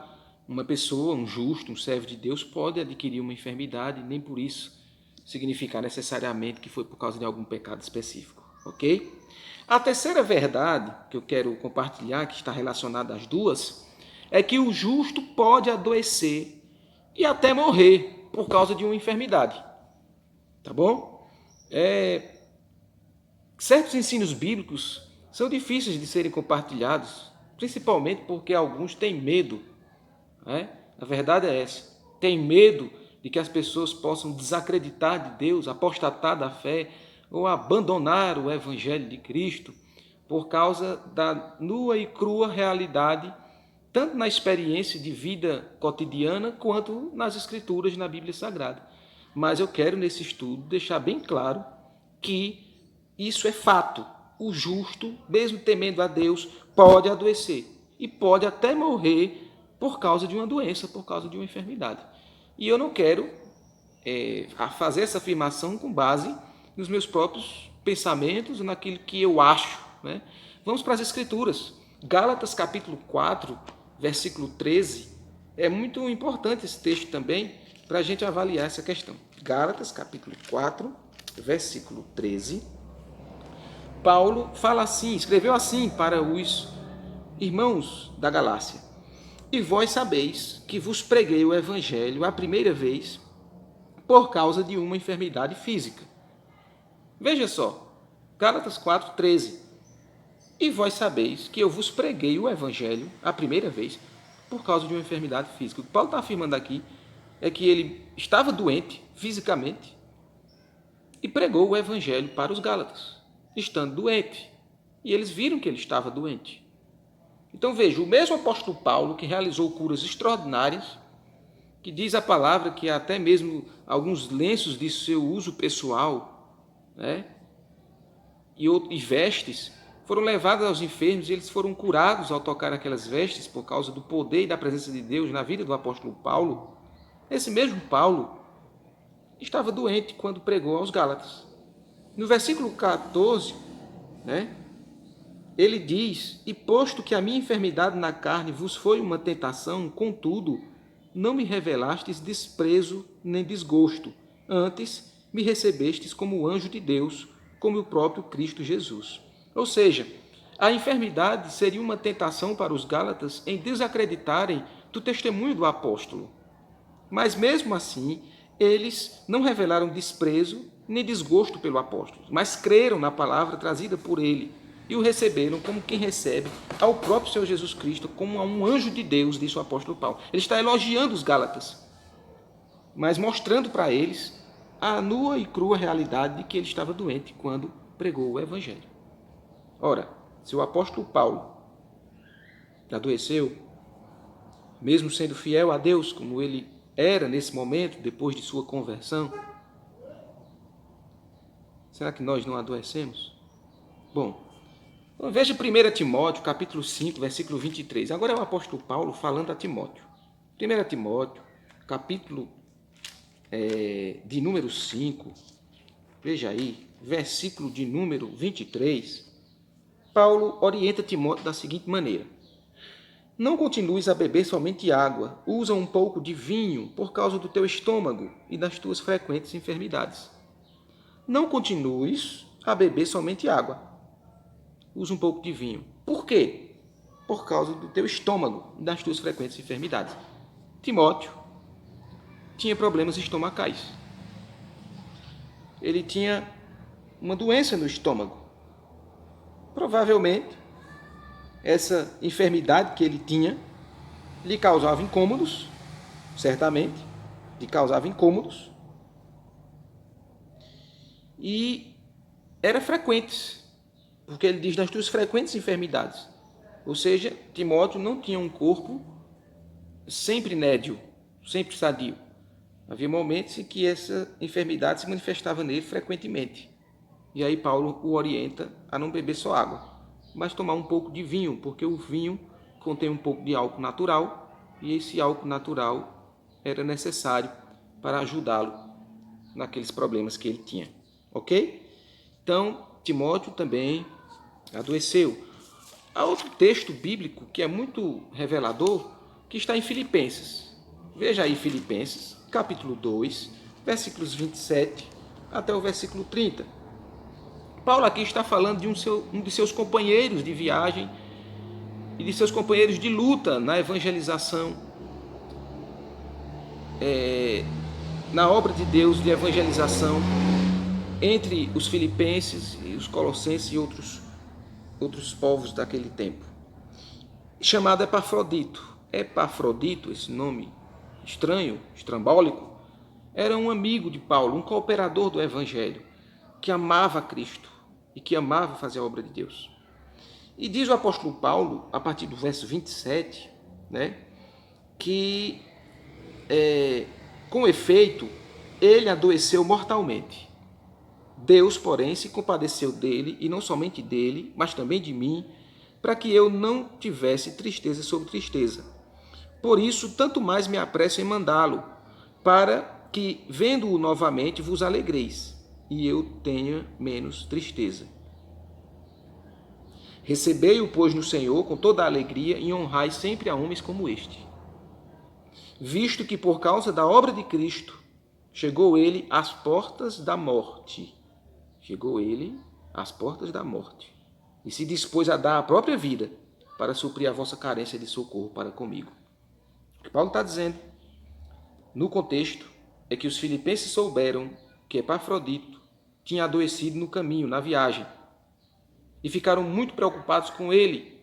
Uma pessoa, um justo, um servo de Deus, pode adquirir uma enfermidade, nem por isso significar necessariamente que foi por causa de algum pecado específico, ok? A terceira verdade que eu quero compartilhar, que está relacionada às duas, é que o justo pode adoecer e até morrer por causa de uma enfermidade, tá bom? Certos ensinos bíblicos são difíceis de serem compartilhados, principalmente porque alguns têm medo, né? A verdade é essa, tem medo de que as pessoas possam desacreditar de Deus, apostatar da fé ou abandonar o Evangelho de Cristo por causa da nua e crua realidade, tanto na experiência de vida cotidiana quanto nas Escrituras, na Bíblia Sagrada. Mas eu quero, nesse estudo, deixar bem claro que isso é fato. O justo, mesmo temendo a Deus, pode adoecer e pode até morrer por causa de uma doença, por causa de uma enfermidade. E eu não quero fazer essa afirmação com base nos meus próprios pensamentos, naquilo que eu acho, né? Vamos para as Escrituras. Gálatas capítulo 4, versículo 13. É muito importante esse texto também para a gente avaliar essa questão. Gálatas capítulo 4, versículo 13. Paulo fala assim, escreveu assim para os irmãos da Galácia: e vós sabeis que vos preguei o evangelho a primeira vez por causa de uma enfermidade física. Veja só, Gálatas 4:13. E vós sabeis que eu vos preguei o evangelho a primeira vez por causa de uma enfermidade física. O que Paulo está afirmando aqui é que ele estava doente fisicamente e pregou o evangelho para os Gálatas, estando doente. E eles viram que ele estava doente. Então veja, o mesmo apóstolo Paulo, que realizou curas extraordinárias, que diz a palavra que até mesmo alguns lenços de seu uso pessoal, né, e vestes foram levados aos enfermos e eles foram curados ao tocar aquelas vestes por causa do poder e da presença de Deus na vida do apóstolo Paulo. Esse mesmo Paulo estava doente quando pregou aos Gálatas. No versículo 14, né, ele diz: e posto que a minha enfermidade na carne vos foi uma tentação, contudo, não me revelastes desprezo nem desgosto, antes me recebestes como anjo de Deus, como o próprio Cristo Jesus. Ou seja, a enfermidade seria uma tentação para os Gálatas em desacreditarem do testemunho do apóstolo. Mas mesmo assim, eles não revelaram desprezo nem desgosto pelo apóstolo, mas creram na palavra trazida por ele e o receberam como quem recebe ao próprio Senhor Jesus Cristo, como a um anjo de Deus, disse o apóstolo Paulo. Ele está elogiando os Gálatas, mas mostrando para eles a nua e crua realidade de que ele estava doente quando pregou o evangelho. Ora, se o apóstolo Paulo adoeceu, mesmo sendo fiel a Deus, como ele era nesse momento, depois de sua conversão, será que nós não adoecemos? Bom, então veja 1 Timóteo, capítulo 5, versículo 23. Agora é o apóstolo Paulo falando a Timóteo. 1 Timóteo, capítulo de número 5, veja aí, versículo de número 23, Paulo orienta Timóteo da seguinte maneira: não continues a beber somente água, usa um pouco de vinho por causa do teu estômago e das tuas frequentes enfermidades. Não continues a beber somente água, usa um pouco de vinho. Por quê? Por causa do teu estômago e das tuas frequentes enfermidades. Timóteo tinha problemas estomacais. Ele tinha uma doença no estômago. Provavelmente, essa enfermidade que ele tinha lhe causava incômodos, certamente, lhe causava incômodos, e era frequente, porque ele diz das tuas frequentes enfermidades. Ou seja, Timóteo não tinha um corpo sempre nédio, sempre sadio. Havia momentos em que essa enfermidade se manifestava nele frequentemente. E aí Paulo o orienta a não beber só água, mas tomar um pouco de vinho, porque o vinho contém um pouco de álcool natural e esse álcool natural era necessário para ajudá-lo naqueles problemas que ele tinha. Ok? Então, Timóteo também adoeceu. Há outro texto bíblico que é muito revelador, que está em Filipenses. Veja aí Filipenses, capítulo 2, versículos 27 até o versículo 30. Paulo aqui está falando de um de seus companheiros de viagem e de seus companheiros de luta na evangelização, na obra de Deus de evangelização entre os filipenses e os colossenses e outros povos daquele tempo, chamado Epafrodito. Epafrodito, esse nome estranho, estrambólico, era um amigo de Paulo, um cooperador do evangelho, que amava Cristo e que amava fazer a obra de Deus. E diz o apóstolo Paulo, a partir do verso 27, que com efeito ele adoeceu mortalmente. Deus, porém, se compadeceu dele, e não somente dele, mas também de mim, para que eu não tivesse tristeza sobre tristeza. Por isso, tanto mais me apresso em mandá-lo, para que, vendo-o novamente, vos alegreis, e eu tenha menos tristeza. Recebei-o, pois, no Senhor com toda a alegria, e honrai sempre a homens como este. Visto que, por causa da obra de Cristo, chegou ele às portas da morte. Chegou ele às portas da morte, e se dispôs a dar a própria vida para suprir a vossa carência de socorro para comigo. O que Paulo está dizendo, no contexto, é que os filipenses souberam que Epafrodito tinha adoecido no caminho, na viagem, e ficaram muito preocupados com ele,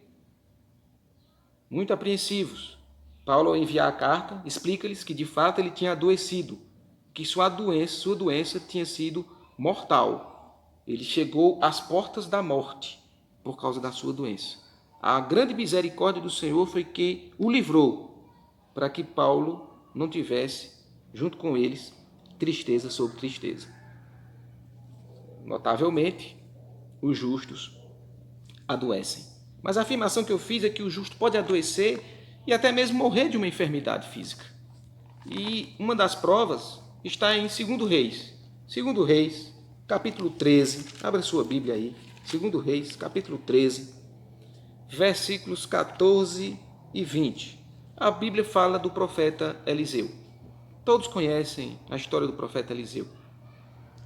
muito apreensivos. Paulo, ao enviar a carta, explica-lhes que de fato ele tinha adoecido, que sua doença tinha sido mortal. Ele chegou às portas da morte por causa da sua doença. A grande misericórdia do Senhor foi que o livrou, para que Paulo não tivesse, junto com eles, tristeza sobre tristeza. Notavelmente, os justos adoecem. Mas a afirmação que eu fiz é que o justo pode adoecer e até mesmo morrer de uma enfermidade física. E uma das provas está em 2 Reis. 2 Reis, capítulo 13. Abra sua Bíblia aí. 2 Reis, capítulo 13, versículos 14 e 20. A Bíblia fala do profeta Eliseu. Todos conhecem a história do profeta Eliseu.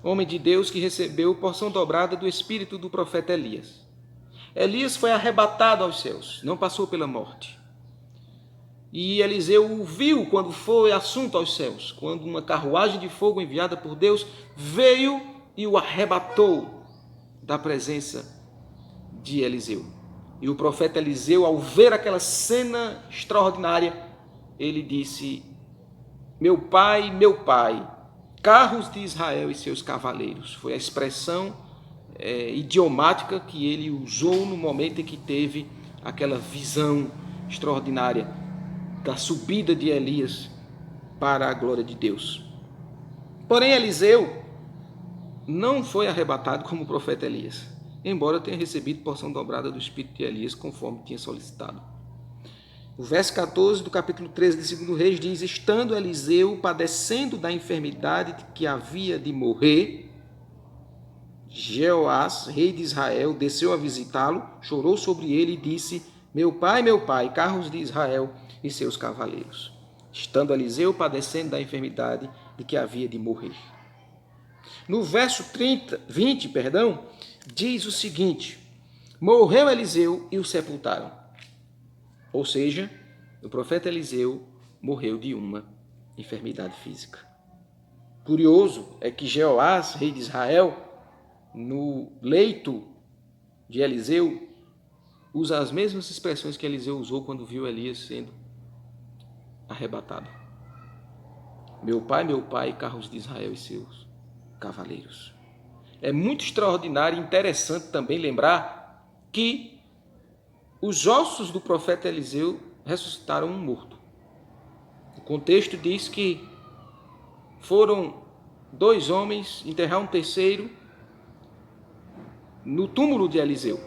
Homem de Deus que recebeu porção dobrada do espírito do profeta Elias. Elias foi arrebatado aos céus, não passou pela morte. E Eliseu o viu quando foi assunto aos céus, quando uma carruagem de fogo enviada por Deus veio e o arrebatou da presença de Eliseu. E o profeta Eliseu, ao ver aquela cena extraordinária, ele disse: meu pai, carros de Israel e seus cavaleiros. Foi a expressão idiomática que ele usou no momento em que teve aquela visão extraordinária da subida de Elias para a glória de Deus. Porém, Eliseu não foi arrebatado como o profeta Elias, embora tenha recebido porção dobrada do espírito de Elias, conforme tinha solicitado. O verso 14 do capítulo 13 de 2 Reis diz: estando Eliseu padecendo da enfermidade que havia de morrer, Jeoás, rei de Israel, desceu a visitá-lo, chorou sobre ele e disse: meu pai, carros de Israel e seus cavaleiros. Estando Eliseu padecendo da enfermidade de que havia de morrer. No verso 20, diz o seguinte: morreu Eliseu e o sepultaram. Ou seja, o profeta Eliseu morreu de uma enfermidade física. Curioso é que Jeoás, rei de Israel, no leito de Eliseu, usa as mesmas expressões que Eliseu usou quando viu Elias sendo arrebatado. Meu pai, carros de Israel e seus cavaleiros. É muito extraordinário e interessante também lembrar que os ossos do profeta Eliseu ressuscitaram um morto. O contexto diz que foram 2 homens enterrar um terceiro no túmulo de Eliseu.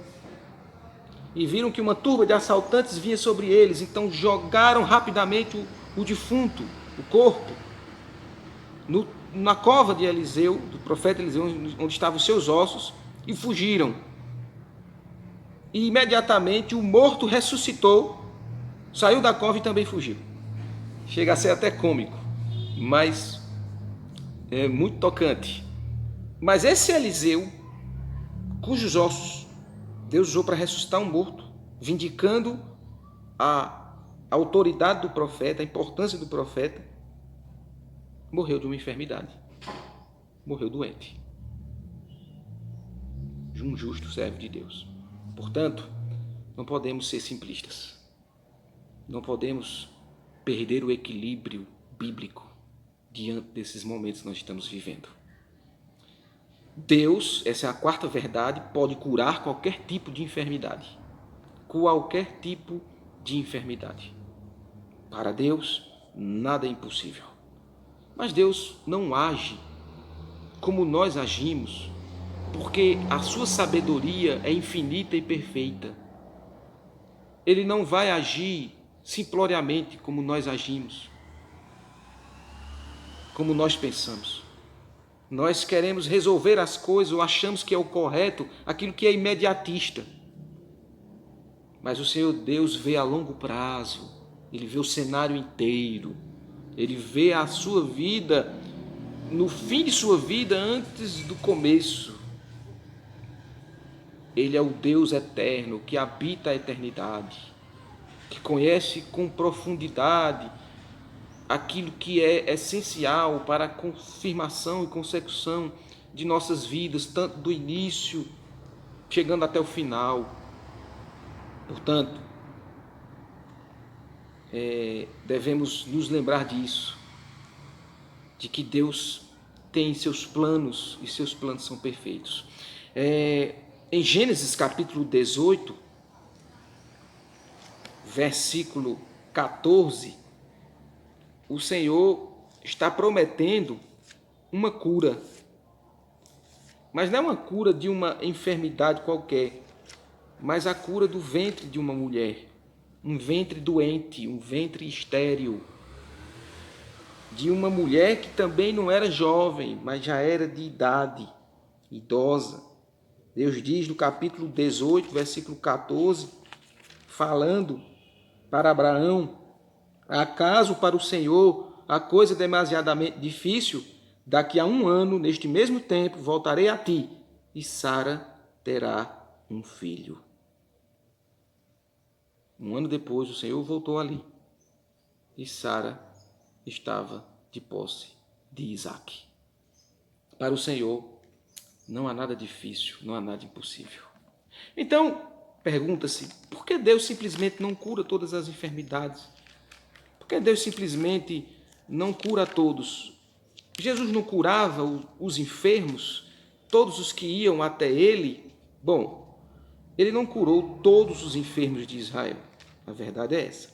E viram que uma turba de assaltantes vinha sobre eles, então jogaram rapidamente o defunto, o corpo, na cova de Eliseu, do profeta Eliseu, onde estavam os seus ossos, e fugiram. E imediatamente o morto ressuscitou Saiu da cova e também fugiu. Chega a ser até cômico, mas é muito tocante. Mas esse Eliseu, cujos ossos Deus usou para ressuscitar um morto, vindicando a autoridade do profeta, a importância do profeta, morreu de uma enfermidade. Morreu doente. Um justo servo de Deus. Portanto, não podemos ser simplistas. Não podemos perder o equilíbrio bíblico diante desses momentos que nós estamos vivendo. Deus, essa é a quarta verdade, pode curar qualquer tipo de enfermidade. Qualquer tipo de enfermidade. Para Deus, nada é impossível. Mas Deus não age como nós agimos, porque a sua sabedoria é infinita e perfeita. Ele não vai agir simploriamente como nós agimos, como nós pensamos. Nós queremos resolver as coisas ou achamos que é o correto, aquilo que é imediatista. Mas o Senhor Deus vê a longo prazo, Ele vê o cenário inteiro, Ele vê a sua vida, no fim de sua vida, antes do começo. Ele é o Deus eterno que habita a eternidade, que conhece com profundidade aquilo que é essencial para a confirmação e consecução de nossas vidas, tanto do início, chegando até o final. Portanto, devemos nos lembrar disso, de que Deus tem seus planos e seus planos são perfeitos. Em Gênesis capítulo 18, versículo 14, o Senhor está prometendo uma cura. Mas não é uma cura de uma enfermidade qualquer, mas a cura do ventre de uma mulher. Um ventre doente, um ventre estéril. De uma mulher que também não era jovem, mas já era de idade, idosa. Deus diz no capítulo 18, versículo 14, falando para Abraão: acaso para o Senhor a coisa é demasiadamente difícil? Daqui a 1 ano, neste mesmo tempo, voltarei a ti, e Sara terá um filho. 1 ano depois, o Senhor voltou ali, e Sara estava de posse de Isaque. Para o Senhor, não há nada difícil, não há nada impossível. Então, pergunta-se, por que Deus simplesmente não cura todas as enfermidades? Por que Deus simplesmente não cura a todos? Jesus não curava os enfermos, todos os que iam até ele? Bom, ele não curou todos os enfermos de Israel. A verdade é essa.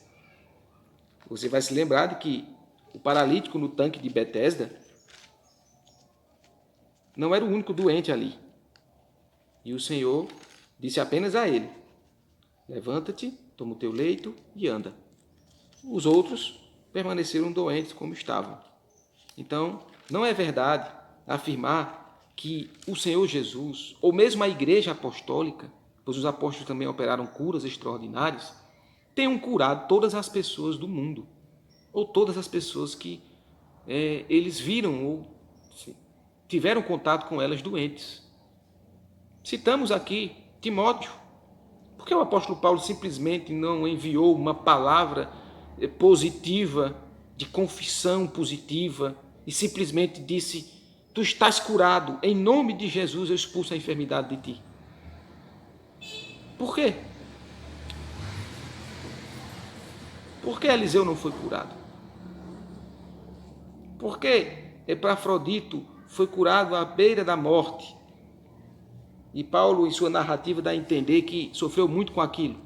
Você vai se lembrar de que o paralítico no tanque de Betesda não era o único doente ali. E o Senhor disse apenas a ele: levanta-te, toma o teu leito e anda. Os outros permaneceram doentes como estavam. Então, não é verdade afirmar que o Senhor Jesus, ou mesmo a Igreja Apostólica, pois os apóstolos também operaram curas extraordinárias, tenham curado todas as pessoas do mundo, ou todas as pessoas que eles viram ou tiveram contato com elas doentes. Citamos aqui Timóteo. Por que o apóstolo Paulo simplesmente não enviou uma palavra positiva, de confissão positiva, e simplesmente disse: tu estás curado, em nome de Jesus eu expulso a enfermidade de ti? Por quê? Por que Eliseu não foi curado? Por que Epafrodito foi curado à beira da morte? E Paulo, em sua narrativa, dá a entender que sofreu muito com aquilo.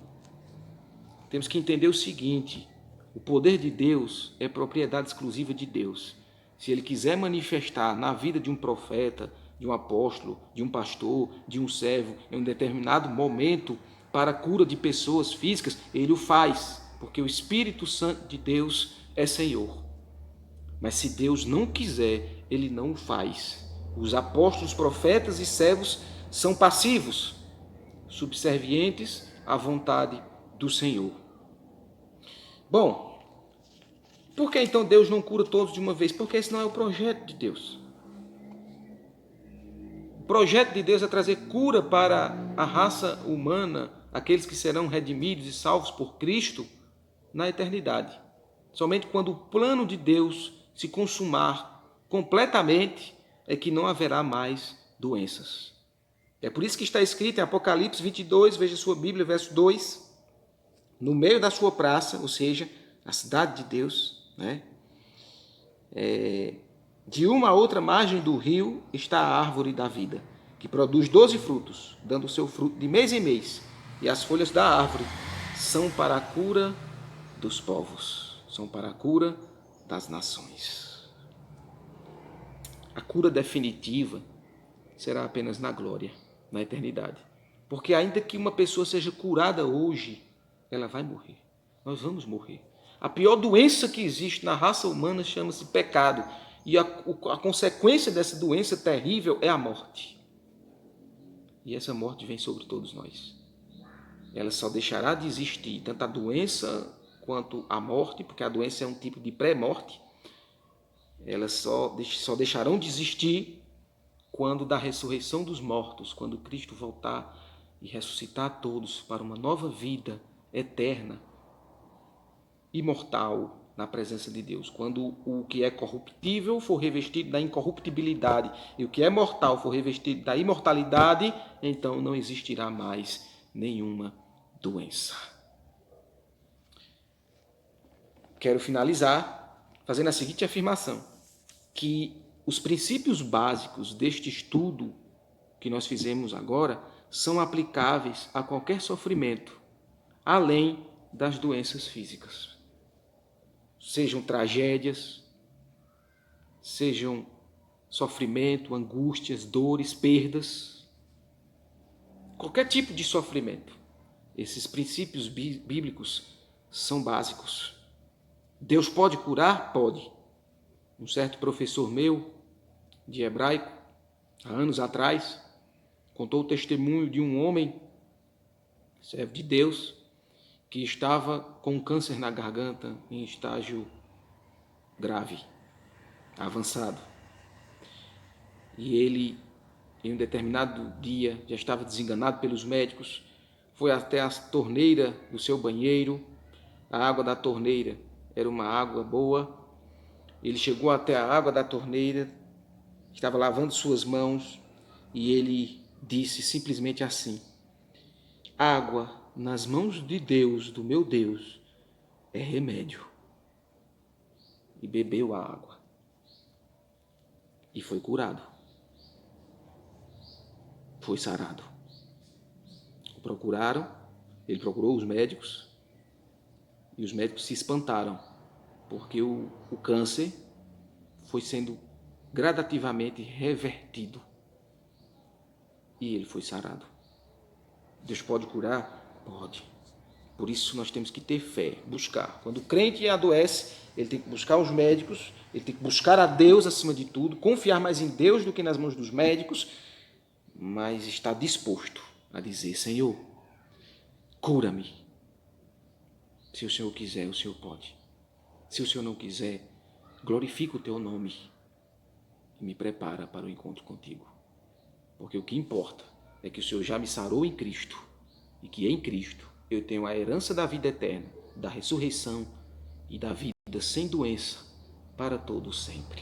Temos que entender o seguinte: o poder de Deus é propriedade exclusiva de Deus. Se Ele quiser manifestar na vida de um profeta, de um apóstolo, de um pastor, de um servo, em um determinado momento, para a cura de pessoas físicas, Ele o faz, porque o Espírito Santo de Deus é Senhor. Mas se Deus não quiser, Ele não o faz. Os apóstolos, profetas e servos são passivos, subservientes à vontade do Senhor. Bom, por que então Deus não cura todos de uma vez? Porque esse não é o projeto de Deus. O projeto de Deus é trazer cura para a raça humana, aqueles que serão redimidos e salvos por Cristo na eternidade. Somente quando o plano de Deus se consumar completamente é que não haverá mais doenças. É por isso que está escrito em Apocalipse 22, veja sua Bíblia, verso 2, no meio da sua praça, ou seja, a cidade de Deus, né? De uma a outra margem do rio está a árvore da vida, que produz 12 frutos, dando o seu fruto de mês em mês. E as folhas da árvore são para a cura dos povos, são para a cura das nações. A cura definitiva será apenas na glória, na eternidade. Porque ainda que uma pessoa seja curada hoje, ela vai morrer. Nós vamos morrer. A pior doença que existe na raça humana chama-se pecado. E a consequência dessa doença terrível é a morte. E essa morte vem sobre todos nós. Ela só deixará de existir, tanto a doença quanto a morte, porque a doença é um tipo de pré-morte. Elas só deixarão de existir quando da ressurreição dos mortos, quando Cristo voltar e ressuscitar todos para uma nova vida eterna, imortal, na presença de Deus. Quando o que é corruptível for revestido da incorruptibilidade e o que é mortal for revestido da imortalidade, então não existirá mais nenhuma doença. Quero finalizar fazendo a seguinte afirmação, que os princípios básicos deste estudo que nós fizemos agora são aplicáveis a qualquer sofrimento, além das doenças físicas. Sejam tragédias, sejam sofrimento, angústias, dores, perdas, qualquer tipo de sofrimento. Esses princípios bíblicos são básicos. Deus pode curar? Pode. Um certo professor meu, de hebraico, há anos atrás, contou o testemunho de um homem, servo de Deus, que estava com câncer na garganta em estágio grave, avançado. E ele, em um determinado dia, já estava desenganado pelos médicos, foi até a torneira do seu banheiro. A água da torneira era uma água boa. Ele chegou até a água da torneira, estava lavando suas mãos e ele disse simplesmente assim: água nas mãos de Deus, do meu Deus, é remédio. E bebeu a água. E foi curado. Foi sarado. Ele procurou os médicos, e os médicos se espantaram, porque o câncer foi sendo gradativamente revertido. E ele foi sarado. Deus pode curar? Pode. Por isso nós temos que ter fé, buscar. Quando o crente adoece, ele tem que buscar os médicos, ele tem que buscar a Deus acima de tudo, confiar mais em Deus do que nas mãos dos médicos, mas estar disposto a dizer: Senhor, cura-me. Se o Senhor quiser, o Senhor pode. Se o Senhor não quiser, glorifica o teu nome e me prepara para o encontro contigo. Porque o que importa é que o Senhor já me sarou em Cristo e que em Cristo eu tenho a herança da vida eterna, da ressurreição e da vida sem doença para todo sempre.